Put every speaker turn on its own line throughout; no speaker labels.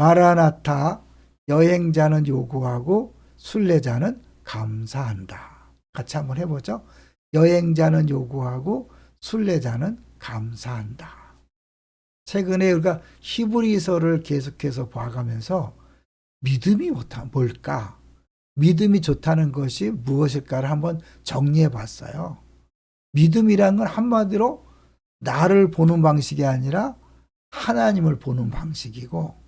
마라나타, 여행자는 요구하고 순례자는 감사한다. 같이 한번 해보죠. 여행자는 요구하고 순례자는 감사한다. 최근에 우리가 히브리서를 계속해서 봐가면서 믿음이 뭘까? 믿음이 좋다는 것이 무엇일까를 한번 정리해 봤어요. 믿음이란 건 한마디로 나를 보는 방식이 아니라 하나님을 보는 방식이고,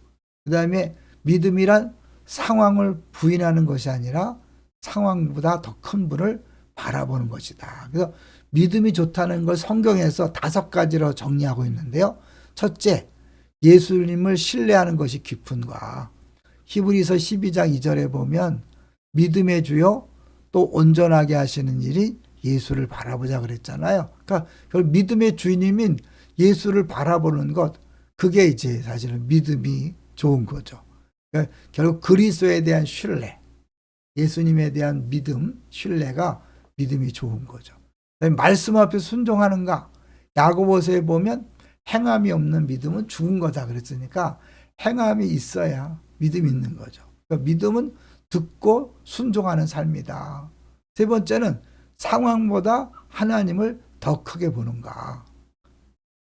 그 다음에 믿음이란 상황을 부인하는 것이 아니라 상황보다 더 큰 분을 바라보는 것이다. 그래서 믿음이 좋다는 걸 성경에서 5가지로 정리하고 있는데요. 첫째, 예수님을 신뢰하는 것이 깊은가. 히브리서 12장 2절에 보면 믿음의 주요 또 온전하게 하시는 일이 예수를 바라보자 그랬잖아요. 그러니까 믿음의 주님인 예수를 바라보는 것, 그게 이제 사실은 믿음이 좋은 거죠. 그러니까 결국 그리스도에 대한 신뢰, 예수님에 대한 믿음, 신뢰가 믿음이 좋은 거죠. 말씀 앞에 순종하는가? 야고보서에 보면 행함이 없는 믿음은 죽은 거다 그랬으니까 행함이 있어야 믿음이 있는 거죠. 그러니까 믿음은 듣고 순종하는 삶이다. 세 번째는 상황보다 하나님을 더 크게 보는가.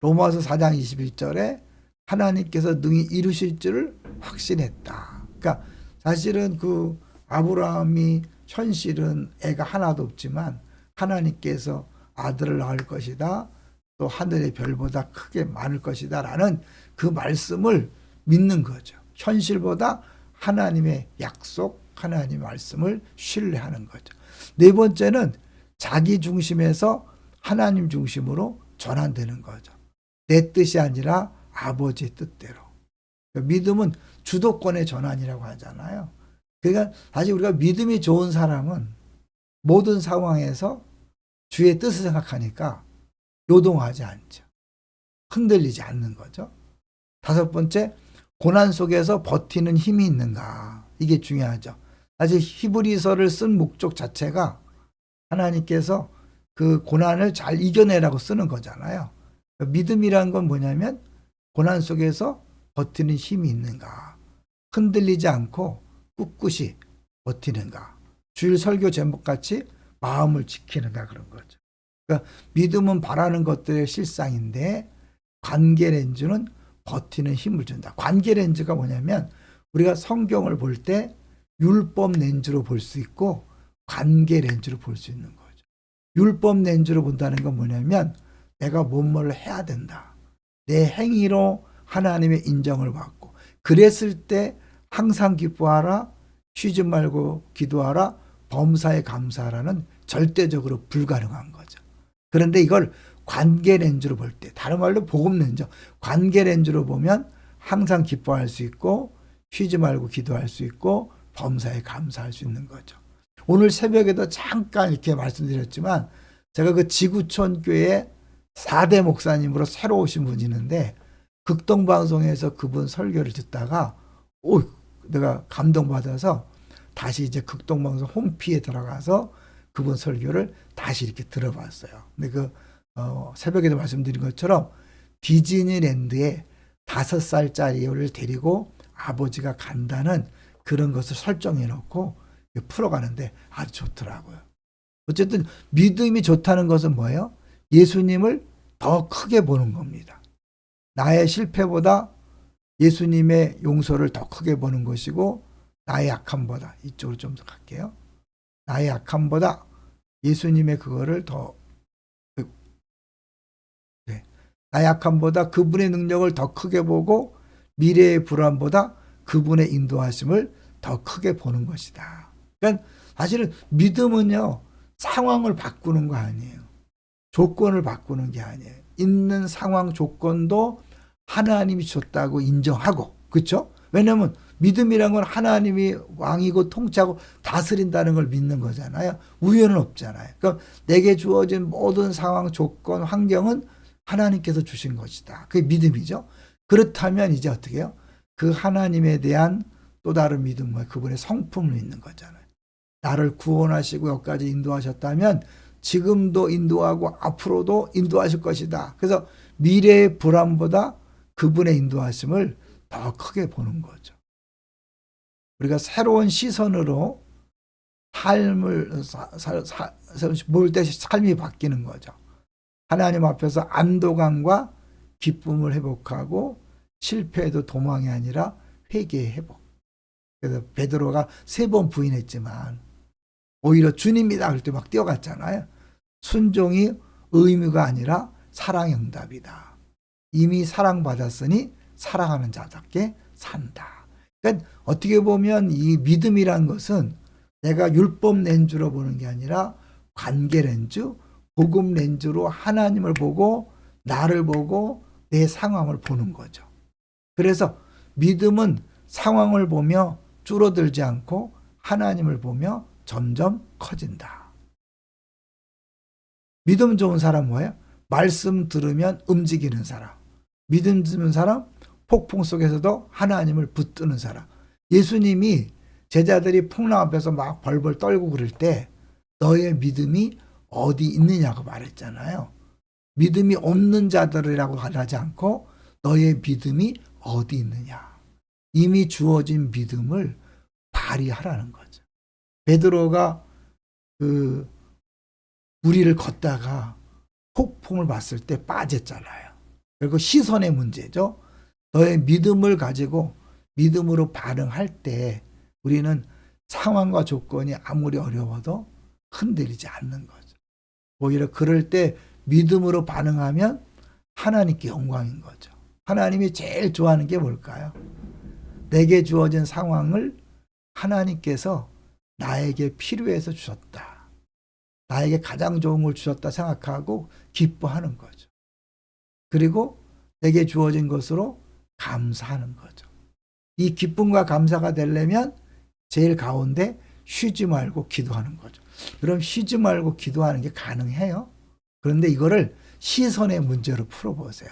로마서 4장 21절에 하나님께서 능히 이루실 줄을 확신했다. 그러니까 사실은 그 아브라함이 현실은 애가 하나도 없지만 하나님께서 아들을 낳을 것이다. 또 하늘의 별보다 크게 많을 것이다. 라는 그 말씀을 믿는 거죠. 현실보다 하나님의 약속, 하나님의 말씀을 신뢰하는 거죠. 네 번째는 자기 중심에서 하나님 중심으로 전환되는 거죠. 내 뜻이 아니라 아버지의 뜻대로. 믿음은 주도권의 전환이라고 하잖아요. 그러니까 사실 우리가 믿음이 좋은 사람은 모든 상황에서 주의 뜻을 생각하니까 요동하지 않죠. 흔들리지 않는 거죠. 5번째, 고난 속에서 버티는 힘이 있는가. 이게 중요하죠. 사실 히브리서를 쓴 목적 자체가 하나님께서 그 고난을 잘 이겨내라고 쓰는 거잖아요. 믿음이란 건 뭐냐면 고난 속에서 버티는 힘이 있는가. 흔들리지 않고 꿋꿋이 버티는가. 주일 설교 제목같이 마음을 지키는가 그런 거죠. 그러니까 믿음은 바라는 것들의 실상인데 관계 렌즈는 버티는 힘을 준다. 관계 렌즈가 뭐냐면 우리가 성경을 볼 때 율법 렌즈로 볼 수 있고 관계 렌즈로 볼 수 있는 거죠. 율법 렌즈로 본다는 건 뭐냐면 내가 뭐뭐를 해야 된다. 내 행위로 하나님의 인정을 받고 그랬을 때 항상 기뻐하라, 쉬지 말고 기도하라, 범사에 감사하라는 절대적으로 불가능한 거죠. 그런데 이걸 관계 렌즈로 볼 때, 다른 말로 복음 렌즈, 관계 렌즈로 보면 항상 기뻐할 수 있고 쉬지 말고 기도할 수 있고 범사에 감사할 수 있는 거죠. 오늘 새벽에도 잠깐 이렇게 말씀드렸지만 제가 그 지구촌 교회 4대 목사님으로 새로 오신 분이 있는데 극동방송에서 그분 설교를 듣다가 내가 감동받아서 다시 이제 극동방송 홈피에 들어가서 그분 설교를 다시 이렇게 들어봤어요. 근데 새벽에도 말씀드린 것처럼 디즈니랜드에 5살짜리를 데리고 아버지가 간다는 그런 것을 설정해 놓고 풀어가는데 아주 좋더라고요. 어쨌든 믿음이 좋다는 것은 뭐예요? 예수님을 더 크게 보는 겁니다. 나의 실패보다 예수님의 용서를 더 크게 보는 것이고 나의 약함보다, 이쪽으로 좀 더 갈게요. 나의 약함보다 예수님의 그거를 나의 약함보다 그분의 능력을 더 크게 보고 미래의 불안보다 그분의 인도하심을 더 크게 보는 것이다. 그러니까 사실은 믿음은요, 상황을 바꾸는 거 아니에요. 조건을 바꾸는 게 아니에요. 있는 상황 조건도 하나님이 줬다고 인정하고, 그렇죠? 왜냐하면 믿음이란 건 하나님이 왕이고 통치하고 다스린다는 걸 믿는 거잖아요. 우연은 없잖아요. 그러니까 내게 주어진 모든 상황, 조건, 환경은 하나님께서 주신 것이다. 그게 믿음이죠. 그렇다면 이제 어떻게 해요? 그 하나님에 대한 또 다른 믿음과 그분의 성품을 믿는 거잖아요. 나를 구원하시고 여기까지 인도하셨다면 지금도 인도하고 앞으로도 인도하실 것이다. 그래서 미래의 불안보다 그분의 인도하심을 더 크게 보는 거죠. 우리가 새로운 시선으로 삶을 볼 때 삶이 바뀌는 거죠. 하나님 앞에서 안도감과 기쁨을 회복하고 실패에도 도망이 아니라 회개의 회복. 그래서 베드로가 3번 부인했지만 오히려 주님이다 할 때 막 뛰어갔잖아요. 순종이 의무가 아니라 사랑의 응답이다. 이미 사랑받았으니 사랑하는 자답게 산다. 그러니까 어떻게 보면 이 믿음이란 것은 내가 율법 렌즈로 보는 게 아니라 관계 렌즈, 복음 렌즈로 하나님을 보고 나를 보고 내 상황을 보는 거죠. 그래서 믿음은 상황을 보며 줄어들지 않고 하나님을 보며 점점 커진다. 믿음 좋은 사람 뭐예요? 말씀 들으면 움직이는 사람. 믿음 있는 사람, 폭풍 속에서도 하나님을 붙드는 사람. 예수님이 제자들이 풍랑 앞에서 막 벌벌 떨고 그럴 때 너의 믿음이 어디 있느냐고 말했잖아요. 믿음이 없는 자들이라고 하지 않고 너의 믿음이 어디 있느냐. 이미 주어진 믿음을 발휘하라는 거죠. 베드로가 그 무리를 걷다가 폭풍을 봤을 때 빠졌잖아요. 그리고 시선의 문제죠. 너의 믿음을 가지고 믿음으로 반응할 때 우리는 상황과 조건이 아무리 어려워도 흔들리지 않는 거죠. 오히려 그럴 때 믿음으로 반응하면 하나님께 영광인 거죠. 하나님이 제일 좋아하는 게 뭘까요? 내게 주어진 상황을 하나님께서 나에게 필요해서 주셨다. 나에게 가장 좋은 걸 주셨다 생각하고 기뻐하는 거죠. 그리고 내게 주어진 것으로 감사하는 거죠. 이 기쁨과 감사가 되려면 제일 가운데 쉬지 말고 기도하는 거죠. 그럼 쉬지 말고 기도하는 게 가능해요? 그런데 이거를 시선의 문제로 풀어보세요.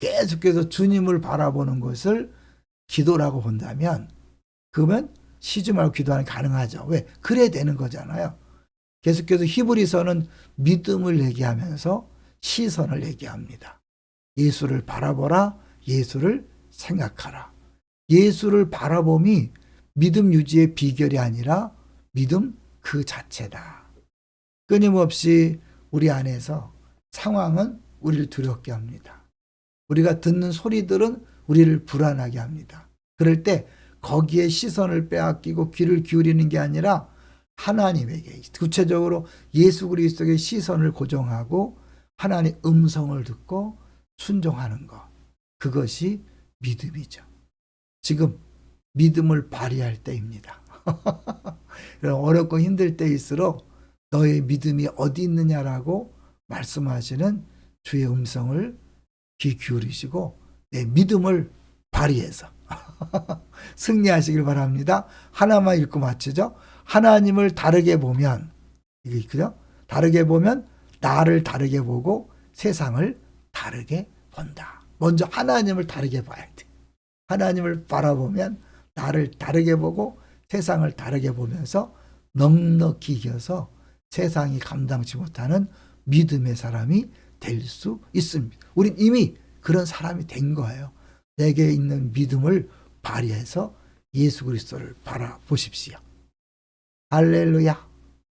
계속해서 주님을 바라보는 것을 기도라고 본다면 그러면 쉬지 말고 기도하는 게 가능하죠. 왜? 그래야 되는 거잖아요. 계속해서 히브리서는 믿음을 얘기하면서 시선을 얘기합니다. 예수를 바라보라, 예수를 생각하라. 예수를 바라봄이 믿음 유지의 비결이 아니라 믿음 그 자체다. 끊임없이 우리 안에서 상황은 우리를 두렵게 합니다. 우리가 듣는 소리들은 우리를 불안하게 합니다. 그럴 때 거기에 시선을 빼앗기고 귀를 기울이는 게 아니라 하나님에게, 구체적으로 예수 그리스도의 시선을 고정하고 하나님의 음성을 듣고 순종하는 것. 그것이 믿음이죠. 지금 믿음을 발휘할 때입니다. 어렵고 힘들 때일수록 너의 믿음이 어디 있느냐라고 말씀하시는 주의 음성을 귀 기울이시고 내 믿음을 발휘해서 승리하시길 바랍니다. 하나만 읽고 마치죠. 하나님을 다르게 보면, 이게 있죠? 다르게 보면 나를 다르게 보고 세상을 다르게 본다. 먼저 하나님을 다르게 봐야 돼. 하나님을 바라보면 나를 다르게 보고 세상을 다르게 보면서 넉넉히 이겨서 세상이 감당치 못하는 믿음의 사람이 될 수 있습니다. 우린 이미 그런 사람이 된 거예요. 내게 있는 믿음을 발휘해서 예수 그리스도를 바라보십시오. 할렐루야.